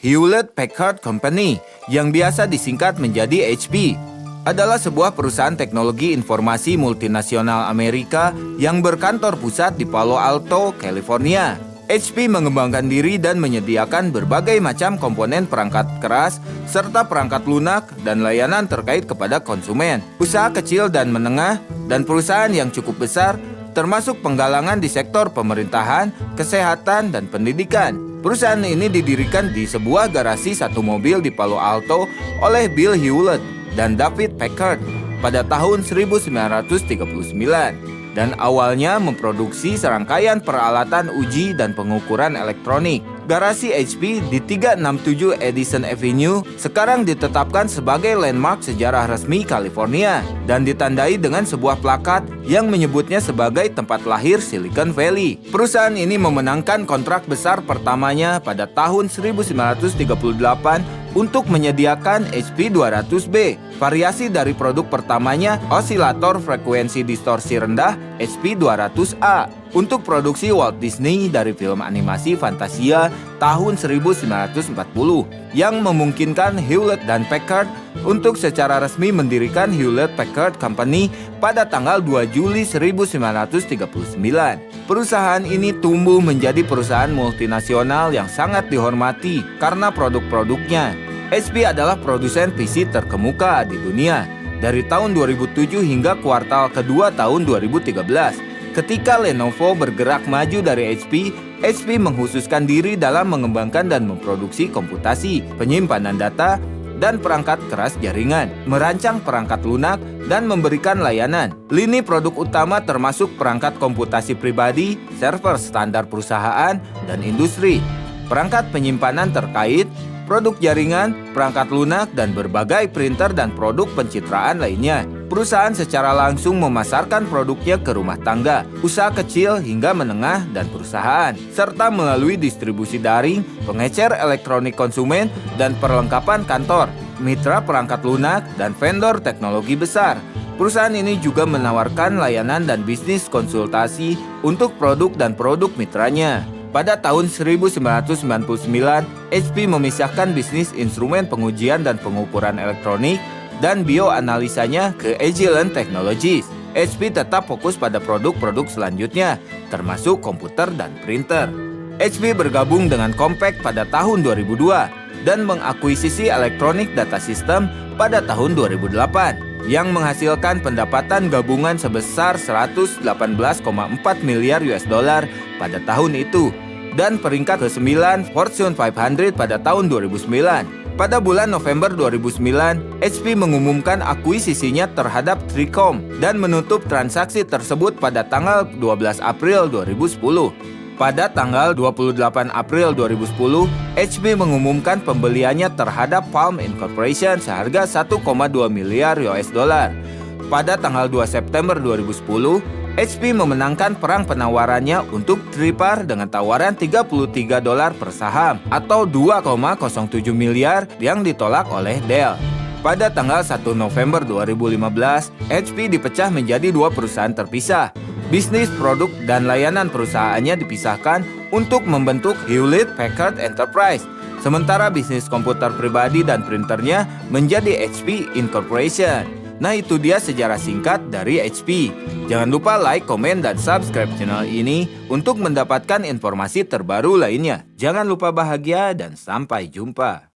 Hewlett-Packard Company, yang biasa disingkat menjadi HP, adalah sebuah perusahaan teknologi informasi multinasional Amerika yang berkantor pusat di Palo Alto, California. HP mengembangkan diri dan menyediakan berbagai macam komponen perangkat keras serta perangkat lunak dan layanan terkait kepada konsumen, usaha kecil dan menengah, dan perusahaan yang cukup besar, termasuk penggalangan di sektor pemerintahan, kesehatan, dan pendidikan. Perusahaan ini didirikan di sebuah garasi satu mobil di Palo Alto oleh Bill Hewlett dan David Packard pada tahun 1939 dan awalnya memproduksi serangkaian peralatan uji dan pengukuran elektronik. Garasi HP di 367 Edison Avenue sekarang ditetapkan sebagai landmark sejarah resmi California dan ditandai dengan sebuah plakat yang menyebutnya sebagai tempat lahir Silicon Valley. Perusahaan ini memenangkan kontrak besar pertamanya pada tahun 1938 untuk menyediakan HP 200B, variasi dari produk pertamanya osilator frekuensi distorsi rendah HP 200A, untuk produksi Walt Disney dari film animasi Fantasia tahun 1940 yang memungkinkan Hewlett dan Packard untuk secara resmi mendirikan Hewlett-Packard Company pada tanggal 2 Juli 1939. Perusahaan ini tumbuh menjadi perusahaan multinasional yang sangat dihormati karena produk-produknya. HP adalah produsen PC terkemuka di dunia dari tahun 2007 hingga kuartal kedua tahun 2013. Ketika Lenovo bergerak maju dari HP mengkhususkan diri dalam mengembangkan dan memproduksi komputasi, penyimpanan data, dan perangkat keras jaringan, merancang perangkat lunak, dan memberikan layanan. Lini produk utama termasuk perangkat komputasi pribadi, server standar perusahaan, dan industri, perangkat penyimpanan terkait, produk jaringan, perangkat lunak, dan berbagai printer dan produk pencitraan lainnya. Perusahaan secara langsung memasarkan produknya ke rumah tangga, usaha kecil hingga menengah, dan perusahaan, serta melalui distribusi daring, pengecer elektronik konsumen, dan perlengkapan kantor, mitra perangkat lunak, dan vendor teknologi besar. Perusahaan ini juga menawarkan layanan dan bisnis konsultasi untuk produk dan produk mitranya. Pada tahun 1999, HP memisahkan bisnis instrumen pengujian dan pengukuran elektronik dan bioanalisanya ke Agilent Technologies. HP tetap fokus pada produk-produk selanjutnya, termasuk komputer dan printer. HP bergabung dengan Compaq pada tahun 2002 dan mengakuisisi Electronic Data System pada tahun 2008 yang menghasilkan pendapatan gabungan sebesar 118,4 miliar US dollar pada tahun itu dan peringkat ke-9 Fortune 500 pada tahun 2009. Pada bulan November 2009, HP mengumumkan akuisisinya terhadap Tricom dan menutup transaksi tersebut pada tanggal 12 April 2010. Pada tanggal 28 April 2010, HP mengumumkan pembeliannya terhadap Palm Incorporation seharga 1,2 miliar US dollar. Pada tanggal 2 September 2010, HP memenangkan perang penawarannya untuk Tripar dengan tawaran $33 per saham atau 2,07 miliar yang ditolak oleh Dell. Pada tanggal 1 November 2015, HP dipecah menjadi dua perusahaan terpisah. Bisnis, produk, dan layanan perusahaannya dipisahkan untuk membentuk Hewlett-Packard Enterprise. Sementara bisnis komputer pribadi dan printernya menjadi HP Incorporation. Nah, itu dia sejarah singkat dari HP. Jangan lupa like, komen, dan subscribe channel ini untuk mendapatkan informasi terbaru lainnya. Jangan lupa bahagia dan sampai jumpa.